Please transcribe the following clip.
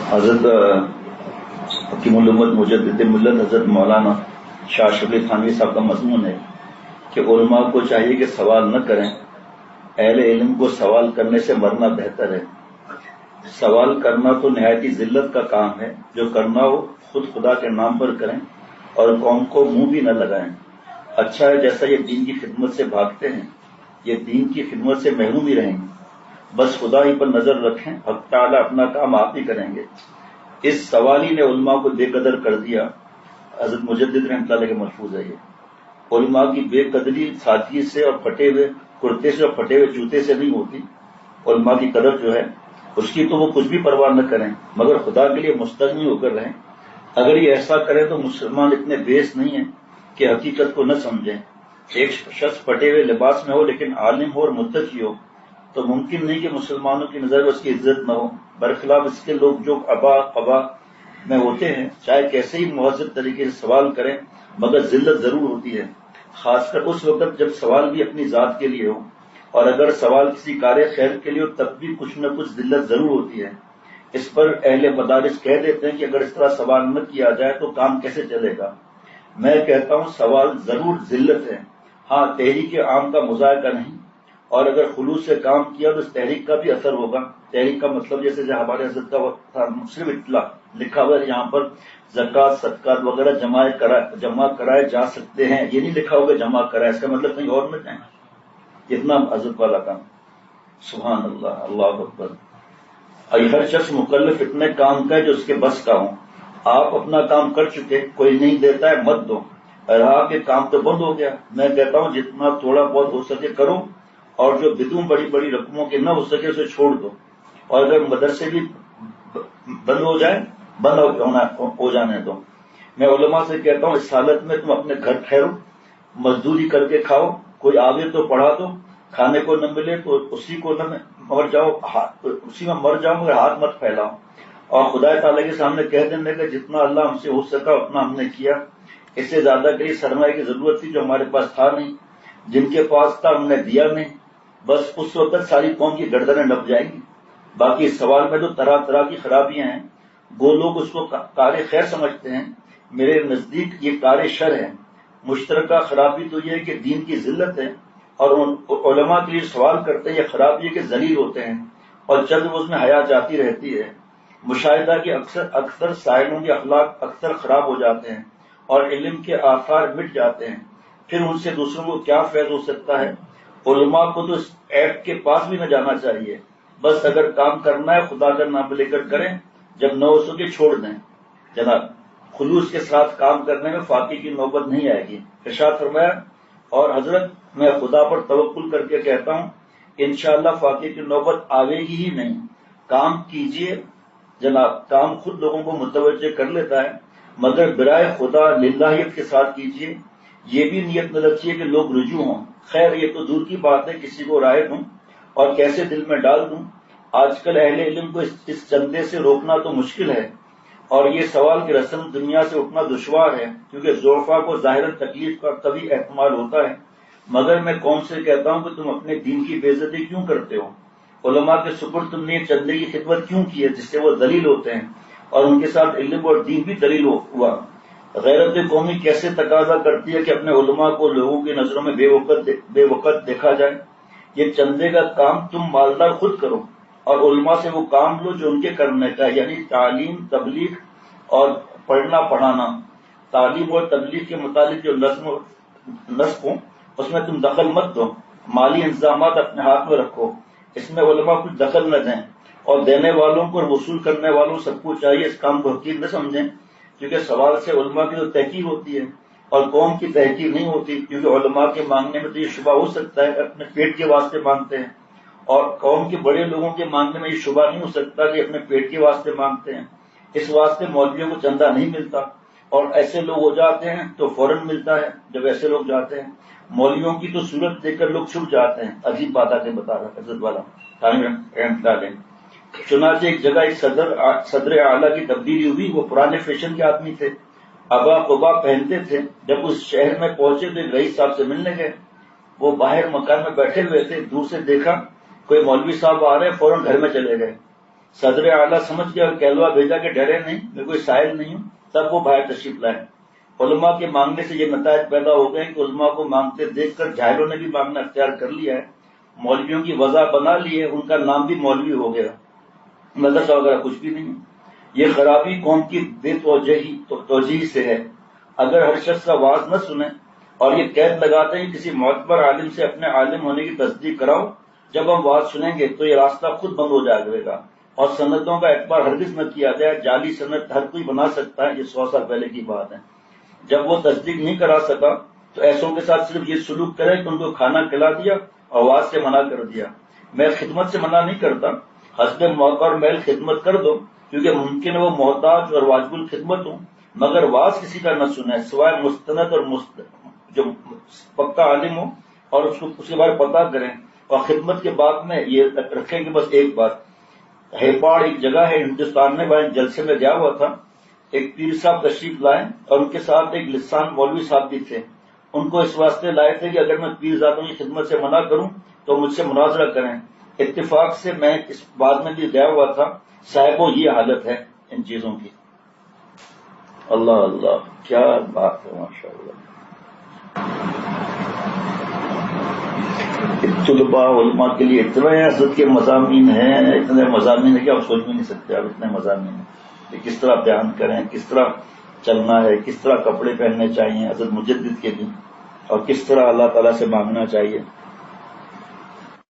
حضرت حکیم الامت مجدد ملت حضرت مولانا شاہ شبلی تھانوی صاحب کا مضمون ہے کہ علماء کو چاہیے کہ سوال نہ کریں، اہل علم کو سوال کرنے سے مرنا بہتر ہے۔ سوال کرنا تو نہایت ذلت کا کام ہے، جو کرنا ہو خود خدا کے نام پر کریں اور قوم کو منہ بھی نہ لگائیں۔ اچھا ہے جیسا یہ دین کی خدمت سے بھاگتے ہیں، یہ دین کی خدمت سے محروم ہی رہیں گے۔ بس خدا ہی پر نظر رکھیں، حق تعالیٰ اپنا کام آپ ہی کریں گے۔ اس سوالی نے علماء کو بے قدر کر دیا۔ حضرت مجدد رحمۃ اللہ علیہ کے ملفوظ ہے یہ۔ علماء کی بے قدری سادگی سے اور پھٹے ہوئے کرتے سے اور پھٹے ہوئے جوتے سے نہیں ہوتی۔ علماء کی قدر جو ہے اس کی تو وہ کچھ بھی پرواہ نہ کریں، مگر خدا کے لیے مستغنی ہو کر رہیں۔ اگر یہ ایسا کرے تو مسلمان اتنے بیس نہیں ہیں کہ حقیقت کو نہ سمجھیں۔ ایک شخص پھٹے ہوئے لباس میں ہو لیکن عالم ہو اور متقی ہو تو ممکن نہیں کہ مسلمانوں کی نظر میں اس کی عزت نہ ہو۔ برخلاف اس کے لوگ جو قبا میں ہوتے ہیں، چاہے کیسے ہی مہذب طریقے سے سوال کریں مگر ذلت ضرور ہوتی ہے، خاص کر اس وقت جب سوال بھی اپنی ذات کے لیے ہو، اور اگر سوال کسی کار خیر کے لیے ہو تب بھی کچھ نہ کچھ ذلت ضرور ہوتی ہے۔ اس پر اہل مدارس کہہ دیتے ہیں کہ اگر اس طرح سوال نہ کیا جائے تو کام کیسے چلے گا۔ میں کہتا ہوں سوال ضرور ذلت ہے، ہاں تحریک عام کا مذائقہ نہیں، اور اگر خلوص سے کام کیا تو اس تحریک کا بھی اثر ہوگا۔ تحریک کا مطلب جیسے ہمارے حضرت کا مسلم اطلاع لکھا ہوا ہے یہاں پر زکوٰۃ صدقات وغیرہ جمع کرائے جا سکتے ہیں، یہ نہیں لکھا ہوگا جمع کرائے، اس کا مطلب کہیں اور میں جائیں۔ اتنا حضرت والا کام، سبحان اللہ، اللہ اکبر۔ ہر شخص مکلف اتنے کام کا ہے جو اس کے بس کا ہوں۔ آپ اپنا کام کر چکے، کوئی نہیں دیتا ہے مت دو، رہا کہ کام تو بند ہو گیا۔ میں کہتا ہوں جتنا تھوڑا بہت ہو سکے کرو، اور جو بدون بڑی بڑی رقموں کے نہ ہو سکے اسے چھوڑ دو۔ اور اگر مدرسے بھی بند ہو جائے، بند ہو جانے دو۔ میں علماء سے کہتا ہوں اس حالت میں تم اپنے گھر ٹھہرو، مزدوری کر کے کھاؤ، کوئی آوے تو پڑھا دو، کھانے کو نہ ملے تو اسی کو نہ مر جاؤ، اسی میں مر جاؤ مگر ہاتھ مت پھیلاؤ، اور خدا تعالیٰ کے سامنے کہہ دینے کا جتنا اللہ ہم سے ہو سکا اتنا ہم نے کیا۔ اس سے زیادہ کئی سرمایہ کی ضرورت تھی جو ہمارے پاس تھا نہیں، جن کے پاس تھا ہم نے دیا نہیں، بس اس وقت ساری قوم کی گردنیں نپ جائیں گی۔ باقی اس سوال میں تو طرح طرح کی خرابیاں ہیں، وہ لوگ اس کو کار خیر سمجھتے ہیں، میرے نزدیک یہ کار شر ہے۔ مشترکہ خرابی تو یہ ہے کہ دین کی ذلت ہے، اور علماء کے لیے سوال کرتے ہیں یہ خرابی ہے کہ ذلیل ہوتے ہیں اور چند روز میں حیا جاتی رہتی ہے۔ مشاہدہ کہ اکثر سائلوں کے اخلاق اکثر خراب ہو جاتے ہیں اور علم کے آثار مٹ جاتے ہیں، پھر ان سے دوسروں کو کیا فیض ہو سکتا ہے۔ علماء کو تو اس ایپ کے پاس بھی نہ جانا چاہیے، بس اگر کام کرنا ہے خدا کا نام لے کر کریں، جب نہ ہو سکے چھوڑ دیں۔ جناب خلوص کے ساتھ کام کرنے میں فاقے کی نوبت نہیں آئے گی۔ ارشاد فرمایا، اور حضرت میں خدا پر توکل کر کے کہتا ہوں انشاءاللہ فاقے کی نوبت آئے گی ہی نہیں۔ کام کیجئے جناب، کام خود لوگوں کو متوجہ کر لیتا ہے، مگر برائے خدا للہیت کے ساتھ کیجئے۔ یہ بھی نیت نہ رکھیے کہ لوگ رجوع ہوں، خیر یہ تو دور کی بات ہے کسی کو رائے دوں اور کیسے دل میں ڈال دوں۔ آج کل اہل علم کو اس چندے سے روکنا تو مشکل ہے، اور یہ سوال کی رسم دنیا سے اٹھنا دشوار ہے، کیونکہ ضعفاء کو ظاہر تکلیف کا کبھی احتمال ہوتا ہے۔ مگر میں قوم سے کہتا ہوں کہ تم اپنے دین کی بے عزتی کیوں کرتے ہو؟ علماء کے سپرد تم نے چندے کی خدمت کیوں کی ہے جس سے وہ ذلیل ہوتے ہیں، اور ان کے ساتھ علم اور دین بھی ذلیل ہوا۔ غیرت قومی کیسے تقاضا کرتی ہے کہ اپنے علماء کو لوگوں کی نظروں میں بے وقت دیکھا جائے۔ یہ چندے کا کام تم مالدار خود کرو، اور علماء سے وہ کام لو جو ان کے کرنے کا ہے، یعنی تعلیم، تبلیغ اور پڑھنا پڑھانا۔ تعلیم اور تبلیغ کے متعلق جو نسق ہوں اس میں تم دخل مت دو، مالی انتظامات اپنے ہاتھ میں رکھو، اس میں علماء کچھ دخل نہ دیں، اور دینے والوں کو اور وصول کرنے والوں سب کو چاہیے اس کام کو حقیر نہ سمجھیں، کیونکہ سوال سے علماء کی تو تحقیر ہوتی ہے اور قوم کی تحقیر نہیں ہوتی، کیونکہ علماء کے مانگنے میں تو یہ شبہ ہو سکتا ہے اپنے پیٹ کے واسطے مانگتے ہیں، اور قوم کے بڑے لوگوں کے مانگنے میں یہ شبہ نہیں ہو سکتا کہ اپنے پیٹ کے واسطے مانگتے ہیں۔ اس واسطے مولویوں کو چندہ نہیں ملتا، اور ایسے لوگ ہو جاتے ہیں تو فوراً ملتا ہے جب ایسے لوگ جاتے ہیں۔ مولویوں کی تو صورت دیکھ کر لوگ چھپ جاتے ہیں، عجیب بات آ کے بتا رہا حضرت والا رحمۃ اللہ علیہ۔ چنانچہ ایک جگہ ایک صدر اعلیٰ کی تبدیلی ہوئی، وہ پرانے فیشن کے آدمی تھے، ابا قبا پہنتے تھے۔ جب اس شہر میں پہنچے تو ایک رئیس صاحب سے ملنے گئے، وہ باہر مکان میں بیٹھے ہوئے تھے، دور سے دیکھا کوئی مولوی صاحب آ رہے ہیں، فوراً گھر میں چلے گئے۔ صدر اعلیٰ سمجھ گیا اور کہلوا بھیجا کہ ڈرے نہیں، میں کوئی سائل نہیں ہوں، تب وہ باہر تشریف لائے۔ علماء کے مانگنے سے یہ نتائج پیدا ہو گئے کہ علماء کو مانگتے دیکھ کر جاہلوں نے بھی مانگنا اختیار کر لیا ہے، مولویوں کی وضع بنا لی ہے، ان کا نام بھی مولوی ہو گیا، مدرسہ وغیرہ کچھ بھی نہیں۔ یہ خرابی قوم کی بے توجہی سے ہے۔ اگر ہر شخص کا واعظ نہ سنے اور یہ قید لگاتے ہیں کسی معتبر عالم سے اپنے عالم ہونے کی تصدیق کراؤ، جب ہم واعظ سنیں گے تو یہ راستہ خود بند ہو جائے گا، اور سندوں کا اعتبار ہرگز نہ کیا جائے۔ جعلی سند ہر کوئی بنا سکتا ہے، یہ 100 سال پہلے کی بات ہے۔ جب وہ تصدیق نہیں کرا سکا تو ایسوں کے ساتھ صرف یہ سلوک کرے کہ ان کو کھانا کھلا دیا، آواز سے منع کر دیا۔ میں خدمت سے منع نہیں کرتا، حسب موقع اور محل خدمت کر دو، کیونکہ ممکن ہے وہ محتاج اور واجب الخدمت ہوں، مگر واز کسی کا نہ سنیں سوائے مستند اور جو پکا عالم ہو اور اس کے بارے پتہ کریں۔ اور خدمت کے بعد میں یہ رکھیں کہ بس ایک بات، ہیپاڑ ایک جگہ ہے ہندوستان میں، میں جلسے میں گیا ہوا تھا، ایک پیر صاحب تشریف لائے اور ان کے ساتھ ایک لسان مولوی صاحب بھی تھے۔ ان کو اس واسطے لائے تھے کہ اگر میں پیر زادوں کی خدمت سے منع کروں تو مجھ سے مناظرہ کریں۔ اتفاق سے میں اس بات میں بھی گیا ہوا تھا، صاحبوں یہ حالت ہے ان چیزوں کی۔ اللہ اللہ، کیا بات ہے، ماشاء اللہ۔ طلباء علماء کے لیے اتنے عزت کے مضامین ہیں، اتنے مضامین ہیں کہ آپ سوچ بھی نہیں سکتے، آپ اتنے مضامین ہیں کہ کس طرح بیان کریں، کس طرح چلنا ہے، کس طرح کپڑے پہننے چاہیے حضرت مجدد کے بھی، اور کس طرح اللہ تعالیٰ سے مانگنا چاہیے۔